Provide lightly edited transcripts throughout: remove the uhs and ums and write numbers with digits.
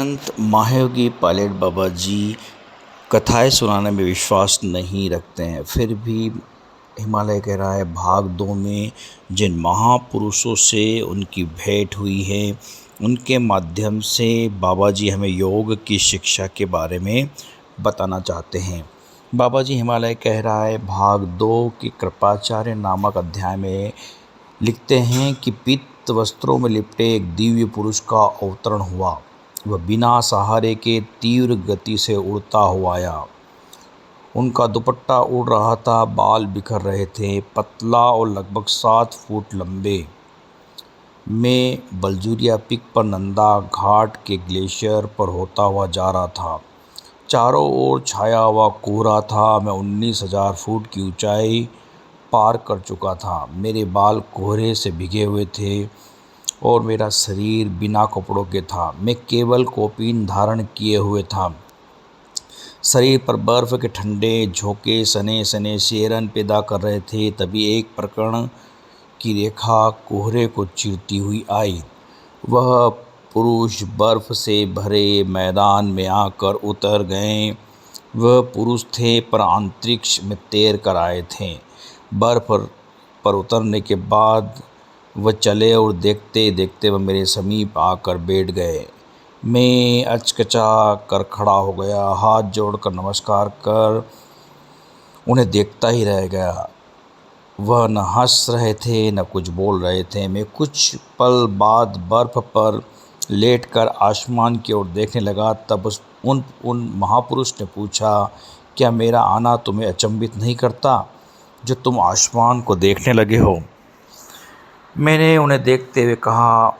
संत महायोगी पायलट बाबा जी कथाएं सुनाने में विश्वास नहीं रखते हैं। फिर भी हिमालय कह रहा है भाग 2 में जिन महापुरुषों से उनकी भेंट हुई है उनके माध्यम से बाबा जी हमें योग की शिक्षा के बारे में बताना चाहते हैं। बाबा जी हिमालय कह रहा है भाग 2 की कृपाचार्य नामक अध्याय में लिखते हैं कि पीत वस्त्रों में लिपटे एक दिव्य पुरुष का अवतरण हुआ। वह बिना सहारे के तीव्र गति से उड़ता हुआ आया। उनका दुपट्टा उड़ रहा था, बाल बिखर रहे थे, पतला और लगभग 7 फुट लंबे। मैं बलजूरिया पीक पर नंदा घाट के ग्लेशियर पर होता हुआ जा रहा था। चारों ओर छाया हुआ कोहरा था। मैं 19,000 फुट की ऊंचाई पार कर चुका था। मेरे बाल कोहरे से भीगे हुए थे और मेरा शरीर बिना कपड़ों के था। मैं केवल कौपीन धारण किए हुए था। शरीर पर बर्फ़ के ठंडे झोंके सने सने शेरन पैदा कर रहे थे। तभी एक प्रकर्ण की रेखा कोहरे को चीरती हुई आई। वह पुरुष बर्फ़ से भरे मैदान में आकर उतर गए। वह पुरुष थे पर अंतरिक्ष में तैर कर आए थे। बर्फ़ पर उतरने के बाद वह चले और देखते देखते वह मेरे समीप आकर बैठ गए। मैं अचकचा कर खड़ा हो गया, हाथ जोड़कर नमस्कार कर उन्हें देखता ही रह गया। वह न हंस रहे थे न कुछ बोल रहे थे। मैं कुछ पल बाद बर्फ़ पर लेटकर आसमान की ओर देखने लगा। तब उन महापुरुष ने पूछा, क्या मेरा आना तुम्हें अचंभित नहीं करता जो तुम आसमान को देखने लगे हो? मैंने उन्हें देखते हुए कहा,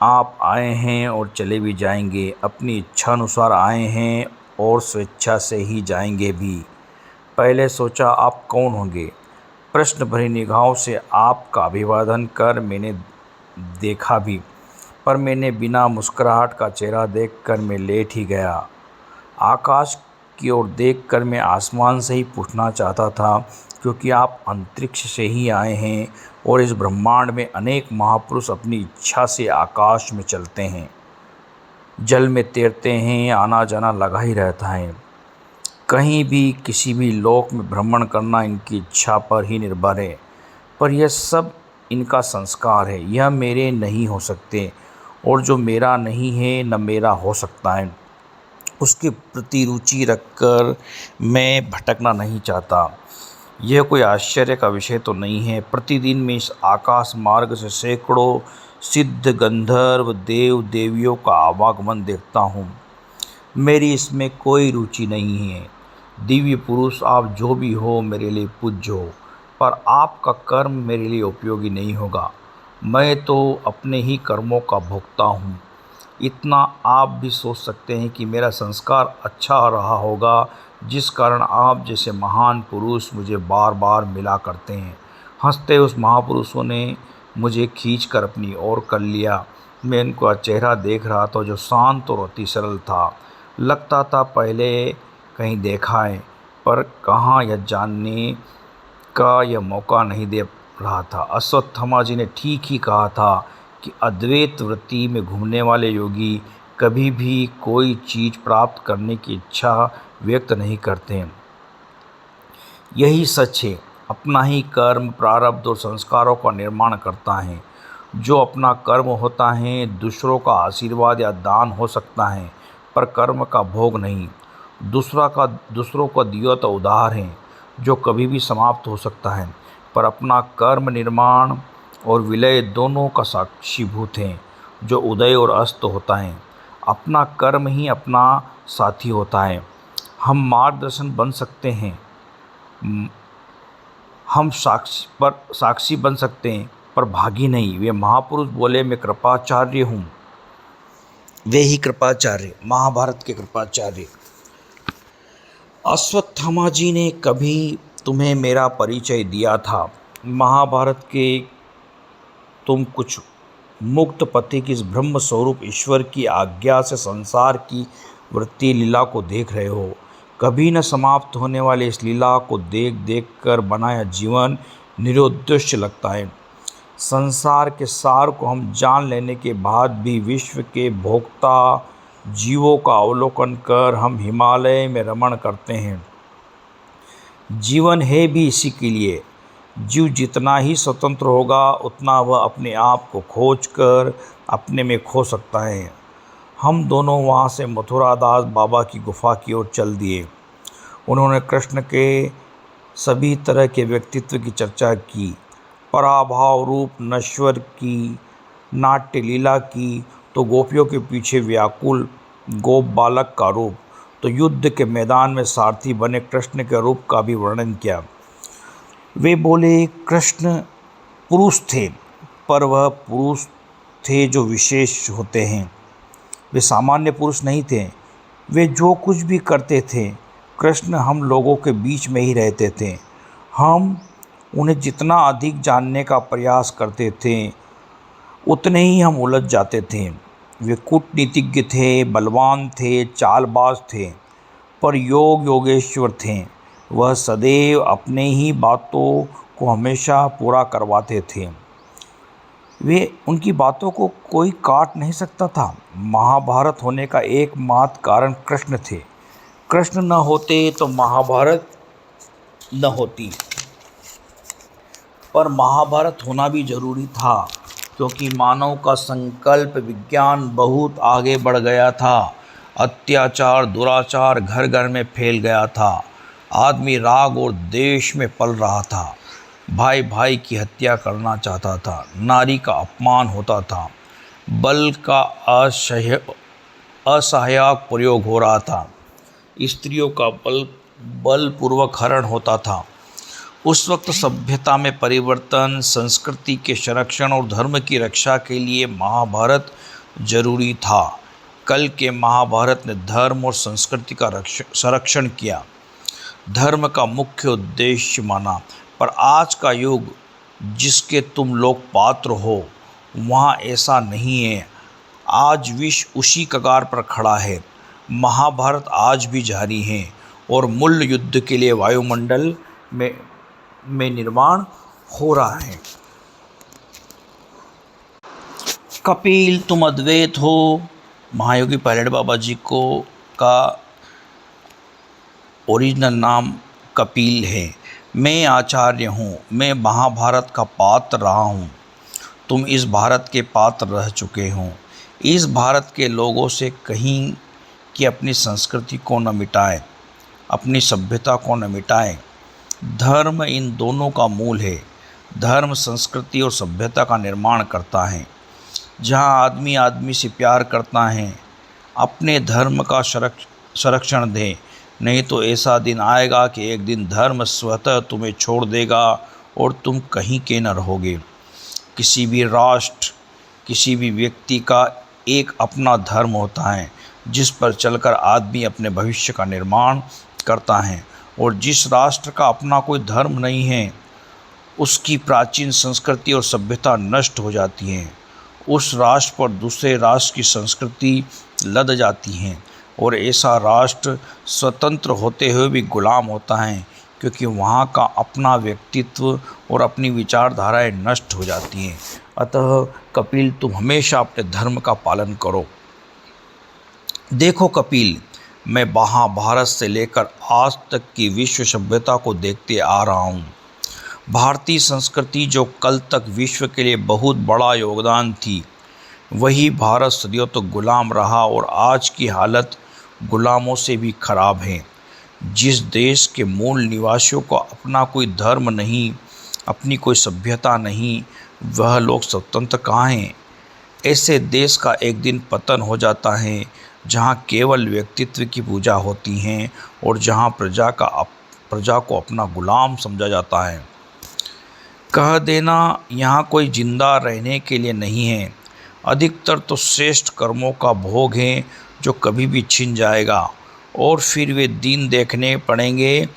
आप आए हैं और चले भी जाएंगे, अपनी इच्छा अनुसार आए हैं और स्वेच्छा से ही जाएंगे भी। पहले सोचा आप कौन होंगे। प्रश्न भरी निगाहों से आपका अभिवादन कर मैंने देखा भी, पर मैंने बिना मुस्कुराहट का चेहरा देखकर मैं लेट ही गया। आकाश की ओर देखकर मैं आसमान से ही पूछना चाहता था, क्योंकि आप अंतरिक्ष से ही आए हैं और इस ब्रह्मांड में अनेक महापुरुष अपनी इच्छा से आकाश में चलते हैं, जल में तैरते हैं, आना जाना लगा ही रहता है। कहीं भी किसी भी लोक में भ्रमण करना इनकी इच्छा पर ही निर्भर है। पर यह सब इनका संस्कार है। यह मेरे नहीं हो सकते और जो मेरा नहीं है न मेरा हो सकता है, उसके प्रति रुचि रखकर मैं भटकना नहीं चाहता। यह कोई आश्चर्य का विषय तो नहीं है। प्रतिदिन मैं इस आकाश मार्ग से सैकड़ों सिद्ध गंधर्व देव देवियों का आवागमन देखता हूँ। मेरी इसमें कोई रुचि नहीं है। दिव्य पुरुष आप जो भी हो मेरे लिए पूज्य हो, पर आपका कर्म मेरे लिए उपयोगी नहीं होगा। मैं तो अपने ही कर्मों का भोक्ता हूँ। इतना आप भी सोच सकते हैं कि मेरा संस्कार अच्छा रहा होगा, जिस कारण आप जैसे महान पुरुष मुझे बार बार मिला करते हैं। हंसते उस महापुरुषों ने मुझे खींचकर अपनी ओर कर लिया। मैं उनका चेहरा देख रहा था जो शांत और अति सरल था। लगता था पहले कहीं देखा है, पर कहाँ यह जानने का यह मौका नहीं दे रहा था। अश्वत्थामा जी ने ठीक ही कहा था कि अद्वैत वृत्ति में घूमने वाले योगी कभी भी कोई चीज़ प्राप्त करने की इच्छा व्यक्त नहीं करते। यही सच है। अपना ही कर्म प्रारब्ध और संस्कारों का निर्माण करता है। जो अपना कर्म होता है दूसरों का आशीर्वाद या दान हो सकता है, पर कर्म का भोग नहीं। दूसरों का दिया तो उधार है जो कभी भी समाप्त हो सकता है, पर अपना कर्म निर्माण और विलय दोनों का साक्षीभूत है, जो उदय और अस्त होता है। अपना कर्म ही अपना साथी होता है। हम मार्गदर्शन बन सकते हैं, हम साक्षी बन सकते हैं, पर भागी नहीं। वे महापुरुष बोले, मैं कृपाचार्य हूँ। वे ही कृपाचार्य, महाभारत के कृपाचार्य। अश्वत्थामा जी ने कभी तुम्हें मेरा परिचय दिया था। महाभारत के तुम कुछ मुक्त पति की इस ब्रह्म स्वरूप ईश्वर की आज्ञा से संसार की वृत्ति लीला को देख रहे हो। कभी न समाप्त होने वाली इस लीला को देख देख कर बनाया जीवन निरुद्देश्य लगता है। संसार के सार को हम जान लेने के बाद भी विश्व के भोक्ता जीवों का अवलोकन कर हम हिमालय में रमण करते हैं। जीवन है भी इसी के लिए। जीव जितना ही स्वतंत्र होगा उतना वह अपने आप को खोज कर अपने में खो सकता है। हम दोनों वहाँ से मथुरादास बाबा की गुफा की ओर चल दिए। उन्होंने कृष्ण के सभी तरह के व्यक्तित्व की चर्चा की, पराभाव रूप नश्वर की, नाट्य लीला की, तो गोपियों के पीछे व्याकुल गोप बालक का रूप, तो युद्ध के मैदान में सारथी बने कृष्ण के रूप का भी वर्णन किया। वे बोले कृष्ण पुरुष थे, पर वह पुरुष थे जो विशेष होते हैं। वे सामान्य पुरुष नहीं थे। वे जो कुछ भी करते थे, कृष्ण हम लोगों के बीच में ही रहते थे। हम उन्हें जितना अधिक जानने का प्रयास करते थे उतने ही हम उलझ जाते थे। वे कूटनीतिज्ञ थे, बलवान थे, चालबाज थे, पर योगेश्वर थे। वह सदैव अपने ही बातों को हमेशा पूरा करवाते थे। वे उनकी बातों को कोई काट नहीं सकता था। महाभारत होने का एकमात्र कारण कृष्ण थे। कृष्ण न होते तो महाभारत न होती। पर महाभारत होना भी जरूरी था, क्योंकि मानव का संकल्प विज्ञान बहुत आगे बढ़ गया था। अत्याचार दुराचार घर घर में फैल गया था। आदमी राग और देश में पल रहा था। भाई भाई की हत्या करना चाहता था। नारी का अपमान होता था। बल का असहायक प्रयोग हो रहा था। स्त्रियों का बलपूर्वक हरण होता था। उस वक्त सभ्यता में परिवर्तन, संस्कृति के संरक्षण और धर्म की रक्षा के लिए महाभारत जरूरी था। कल के महाभारत ने धर्म और संस्कृति का संरक्षण किया, धर्म का मुख्य उद्देश्य माना। पर आज का युग जिसके तुम लोग पात्र हो, वहाँ ऐसा नहीं है। आज विश्व उसी कगार पर खड़ा है। महाभारत आज भी जारी है और मूल युद्ध के लिए वायुमंडल में निर्माण हो रहा है। कपिल तुम अद्वैत हो। महायोगी पायलट बाबा जी को का ओरिजिनल नाम कपिल है। मैं आचार्य हूँ। मैं महाभारत का पात्र रहा हूँ। तुम इस भारत के पात्र रह चुके हो। इस भारत के लोगों से कहीं कि अपनी संस्कृति को न मिटाए, अपनी सभ्यता को न मिटाए। धर्म इन दोनों का मूल है। धर्म संस्कृति और सभ्यता का निर्माण करता है। जहाँ आदमी आदमी से प्यार करता है, अपने धर्म का संरक्षण दे। नहीं तो ऐसा दिन आएगा कि एक दिन धर्म स्वतः तुम्हें छोड़ देगा और तुम कहीं के न रहोगे। किसी भी राष्ट्र, किसी भी व्यक्ति का एक अपना धर्म होता है, जिस पर चलकर आदमी अपने भविष्य का निर्माण करता है। और जिस राष्ट्र का अपना कोई धर्म नहीं है, उसकी प्राचीन संस्कृति और सभ्यता नष्ट हो जाती है। उस राष्ट्र पर दूसरे राष्ट्र की संस्कृति लद जाती हैं और ऐसा राष्ट्र स्वतंत्र होते हुए भी गुलाम होता है, क्योंकि वहाँ का अपना व्यक्तित्व और अपनी विचारधाराएं नष्ट हो जाती हैं। अतः कपिल तुम हमेशा अपने धर्म का पालन करो। देखो कपिल, मैं महाभारत से लेकर आज तक की विश्व सभ्यता को देखते आ रहा हूँ। भारतीय संस्कृति जो कल तक विश्व के लिए बहुत बड़ा योगदान थी, वही भारत सदियों तक गुलाम रहा और आज की हालत गुलामों से भी खराब है। जिस देश के मूल निवासियों को अपना कोई धर्म नहीं, अपनी कोई सभ्यता नहीं, वह लोग स्वतंत्र कहाँ हैं? ऐसे देश का एक दिन पतन हो जाता है, जहाँ केवल व्यक्तित्व की पूजा होती है और जहाँ प्रजा को अपना गुलाम समझा जाता है। कह देना यहाँ कोई जिंदा रहने के लिए नहीं है। अधिकतर तो श्रेष्ठ कर्मों का भोग है जो कभी भी छिन जाएगा, और फिर वे दिन देखने पड़ेंगे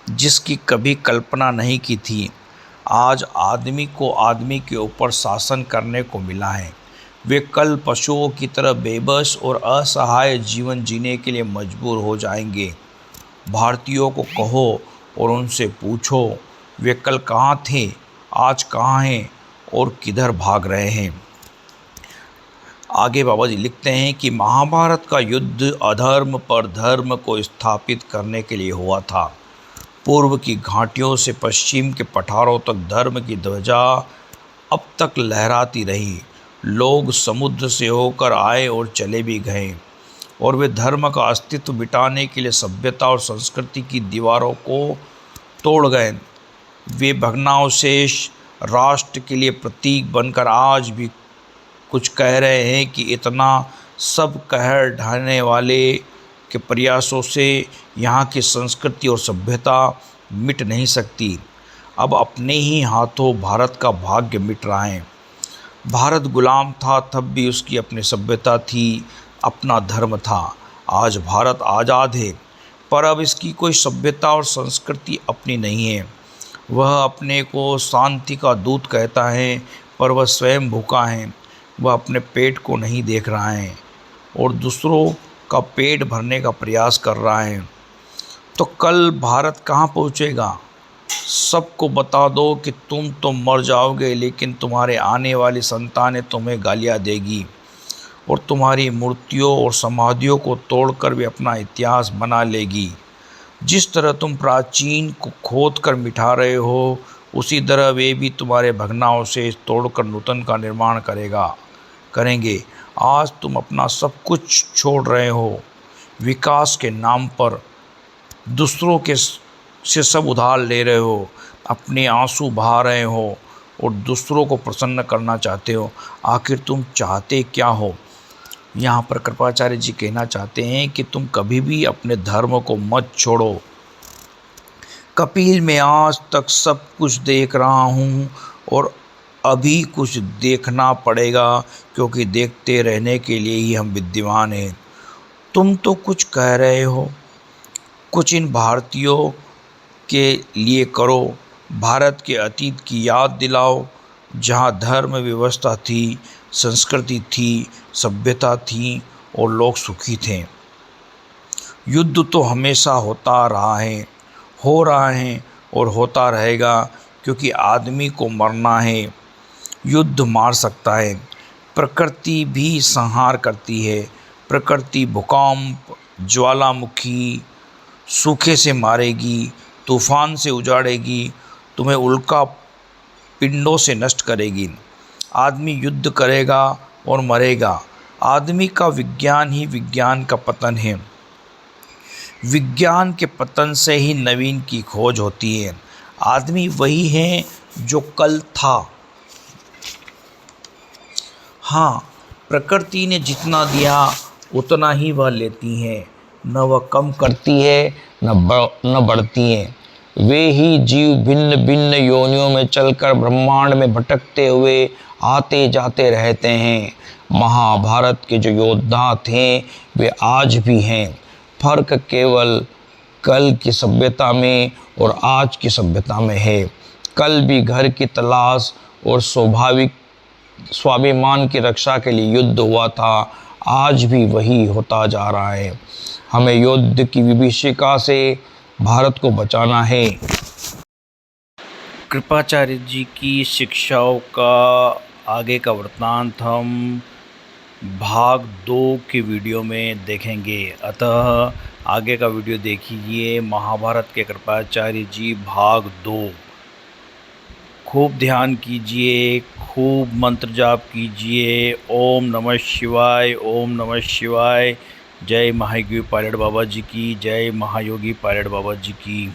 जिसकी कभी कल्पना नहीं की थी। आज आदमी को आदमी के ऊपर शासन करने को मिला है। वे कल पशुओं की तरह बेबस और असहाय जीवन जीने के लिए मजबूर हो जाएंगे। भारतीयों को कहो और उनसे पूछो, वे कल कहाँ थे, आज कहाँ हैं और किधर भाग रहे हैं। आगे बाबा जी लिखते हैं कि महाभारत का युद्ध अधर्म पर धर्म को स्थापित करने के लिए हुआ था। पूर्व की घाटियों से पश्चिम के पठारों तक धर्म की ध्वजा अब तक लहराती रही। लोग समुद्र से होकर आए और चले भी गए, और वे धर्म का अस्तित्व मिटाने के लिए सभ्यता और संस्कृति की दीवारों को तोड़ गए। वे भग्नावशेष राष्ट्र के लिए प्रतीक बनकर आज भी कुछ कह रहे हैं कि इतना सब कहर ढाने वाले के प्रयासों से यहाँ की संस्कृति और सभ्यता मिट नहीं सकती। अब अपने ही हाथों भारत का भाग्य मिट रहा है। भारत गुलाम था तब भी उसकी अपनी सभ्यता थी, अपना धर्म था। आज भारत आज़ाद है, पर अब इसकी कोई सभ्यता और संस्कृति अपनी नहीं है। वह अपने को शांति का दूत कहता है, पर वह स्वयं भूखा है। वह अपने पेट को नहीं देख रहा है और दूसरों का पेट भरने का प्रयास कर रहा है। तो कल भारत कहाँ पहुँचेगा? सबको बता दो कि तुम तो मर जाओगे, लेकिन तुम्हारे आने वाली संतानें तुम्हें गालियाँ देगी और तुम्हारी मूर्तियों और समाधियों को तोड़कर वे अपना इतिहास बना लेगी। जिस तरह तुम प्राचीन को खोद कर मिटा रहे हो, उसी तरह वे भी तुम्हारे भग्नावशेष तोड़कर नूतन का निर्माण करेंगे। आज तुम अपना सब कुछ छोड़ रहे हो, विकास के नाम पर दूसरों के से सब उधार ले रहे हो, अपने आंसू बहा रहे हो और दूसरों को प्रसन्न करना चाहते हो। आखिर तुम चाहते क्या हो? यहाँ पर कृपाचार्य जी कहना चाहते हैं कि तुम कभी भी अपने धर्म को मत छोड़ो। कपिल मैं आज तक सब कुछ देख रहा हूँ और अभी कुछ देखना पड़ेगा, क्योंकि देखते रहने के लिए ही हम विद्वान हैं। तुम तो कुछ कह रहे हो, कुछ इन भारतीयों के लिए करो। भारत के अतीत की याद दिलाओ, जहाँ धर्म व्यवस्था थी, संस्कृति थी, सभ्यता थी और लोग सुखी थे। युद्ध तो हमेशा होता रहा है, हो रहा है और होता रहेगा, क्योंकि आदमी को मरना है। युद्ध मार सकता है, प्रकृति भी संहार करती है। प्रकृति भूकंप, ज्वालामुखी, सूखे से मारेगी, तूफान से उजाड़ेगी, तुम्हें उल्का पिंडों से नष्ट करेगी। आदमी युद्ध करेगा और मरेगा। आदमी का विज्ञान ही विज्ञान का पतन है। विज्ञान के पतन से ही नवीन की खोज होती है। आदमी वही है जो कल था। हाँ, प्रकृति ने जितना दिया उतना ही वह लेती है, न वह कम करती है न बढ़ती है। वे ही जीव भिन्न भिन्न योनियों में चलकर ब्रह्मांड में भटकते हुए आते जाते रहते हैं। महाभारत के जो योद्धा थे वे आज भी हैं। फर्क केवल कल की सभ्यता में और आज की सभ्यता में है। कल भी घर की तलाश और स्वाभिमान की रक्षा के लिए युद्ध हुआ था, आज भी वही होता जा रहा है। हमें युद्ध की विभीषिका से भारत को बचाना है। कृपाचार्य जी की शिक्षाओं का आगे का वृत्तांत हम भाग 2 के वीडियो में देखेंगे। अतः आगे का वीडियो देखिए, महाभारत के कृपाचार्य जी भाग 2। खूब ध्यान कीजिए, खूब मंत्र जाप कीजिए। ओम नमः शिवाय, ओम नमः शिवाय। जय महायोगी पायलट बाबा जी की, जय महायोगी पायलट बाबा जी की।